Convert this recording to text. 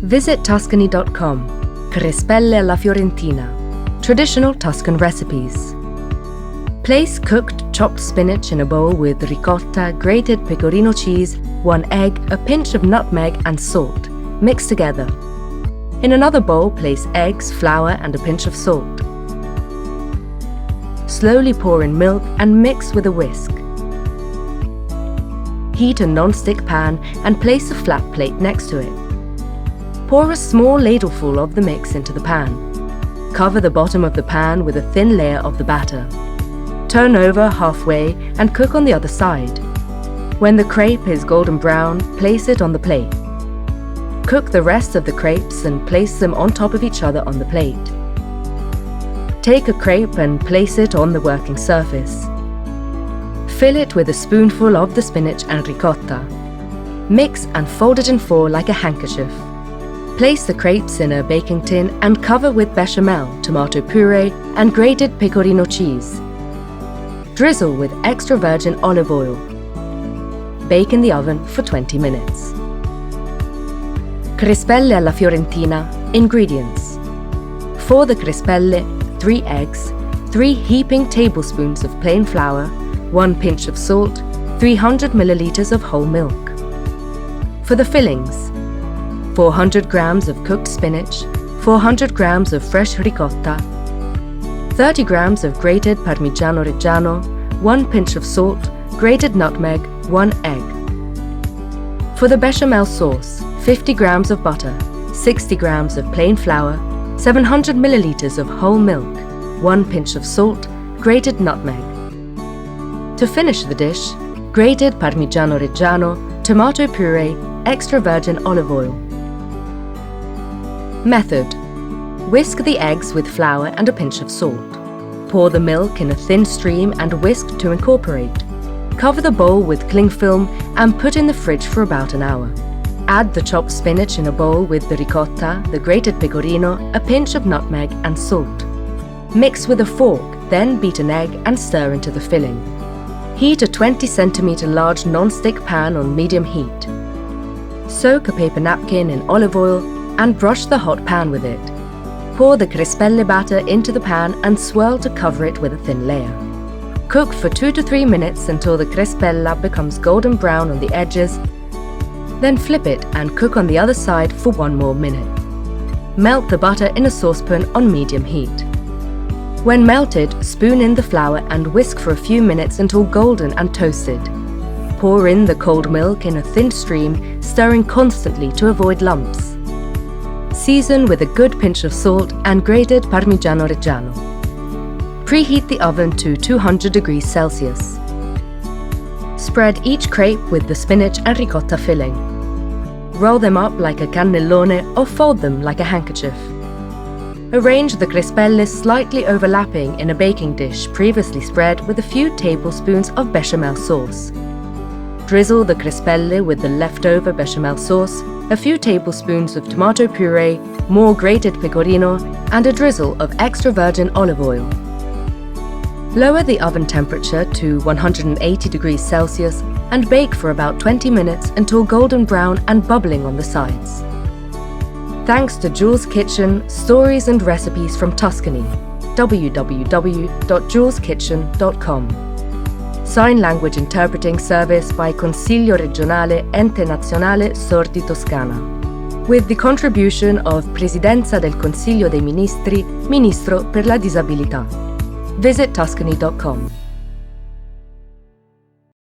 Visit Tuscany.com. Crespelle alla Fiorentina. Traditional Tuscan recipes. Place cooked chopped spinach in a bowl with ricotta, grated pecorino cheese, 1 egg, a pinch of nutmeg and salt. Mix together. In another bowl, place eggs, flour and a pinch of salt. Slowly pour in milk and mix with a whisk. Heat a non-stick pan and place a flat plate next to it. Pour a small ladleful of the mix into the pan. Cover the bottom of the pan with a thin layer of the batter. Turn over halfway and cook on the other side. When the crepe is golden brown, place it on the plate. Cook the rest of the crepes and place them on top of each other on the plate. Take a crepe and place it on the working surface. Fill it with a spoonful of the spinach and ricotta. Mix and fold it in 4 like a handkerchief. Place the crepes in a baking tin and cover with bechamel, tomato puree and grated pecorino cheese. Drizzle with extra virgin olive oil. Bake in the oven for 20 minutes. Crespelle alla Fiorentina. Ingredients. For the crespelle, 3 eggs, 3 heaping tablespoons of plain flour, 1 pinch of salt, 300 milliliters of whole milk. For the fillings, 400 grams of cooked spinach, 400 grams of fresh ricotta, 30 grams of grated Parmigiano Reggiano, 1 pinch of salt, grated nutmeg, 1 egg. For the bechamel sauce, 50 grams of butter, 60 grams of plain flour, 700 milliliters of whole milk, 1 pinch of salt, grated nutmeg. To finish the dish, grated Parmigiano Reggiano, tomato puree, extra virgin olive oil. Method. Whisk the eggs with flour and a pinch of salt. Pour the milk in a thin stream and whisk to incorporate. Cover the bowl with cling film and put in the fridge for about an hour. Add the chopped spinach in a bowl with the ricotta, the grated pecorino, a pinch of nutmeg and salt. Mix with a fork, then beat an egg and stir into the filling. Heat a 20 centimeter large non-stick pan on medium heat. Soak a paper napkin in olive oil and brush the hot pan with it. Pour the crespelle batter into the pan and swirl to cover it with a thin layer. Cook for 2 to 3 minutes until the crespella becomes golden brown on the edges. Then flip it and cook on the other side for 1 more minute. Melt the butter in a saucepan on medium heat. When melted, spoon in the flour and whisk for a few minutes until golden and toasted. Pour in the cold milk in a thin stream, stirring constantly to avoid lumps. Season with a good pinch of salt and grated Parmigiano Reggiano. Preheat the oven to 200 degrees Celsius. Spread each crepe with the spinach and ricotta filling. Roll them up like a cannellone or fold them like a handkerchief. Arrange the crespelle slightly overlapping in a baking dish previously spread with a few tablespoons of bechamel sauce. Drizzle the crespelle with the leftover bechamel sauce, a few tablespoons of tomato puree, more grated pecorino, and a drizzle of extra virgin olive oil. Lower the oven temperature to 180 degrees Celsius and bake for about 20 minutes until golden brown and bubbling on the sides. Thanks to Jules' Kitchen, stories and recipes from Tuscany. www.juleskitchen.com. Sign language interpreting service by Consiglio Regionale, Ente Nazionale, Sordi, Toscana. With the contribution of Presidenza del Consiglio dei Ministri, Ministro per la Disabilità. Visit Tuscany.com.